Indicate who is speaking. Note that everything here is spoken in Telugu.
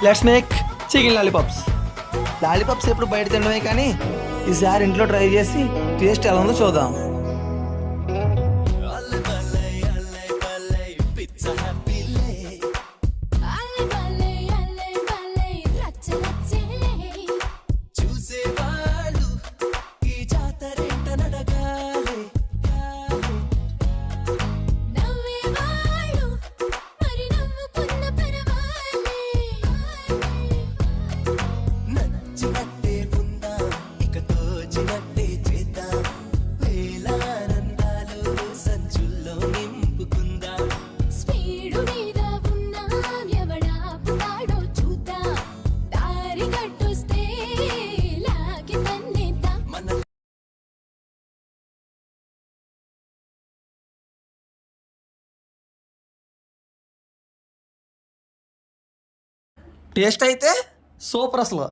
Speaker 1: Let's make chicken lollipops. Lollipops ఎప్పుడు బయట తినడమే కానీ ఈసారి ఇంట్లో ట్రై చేసి టేస్ట్ ఎలా ఉందో చూద్దాం. టేస్ట్ అయితే సూపర్ అసలు.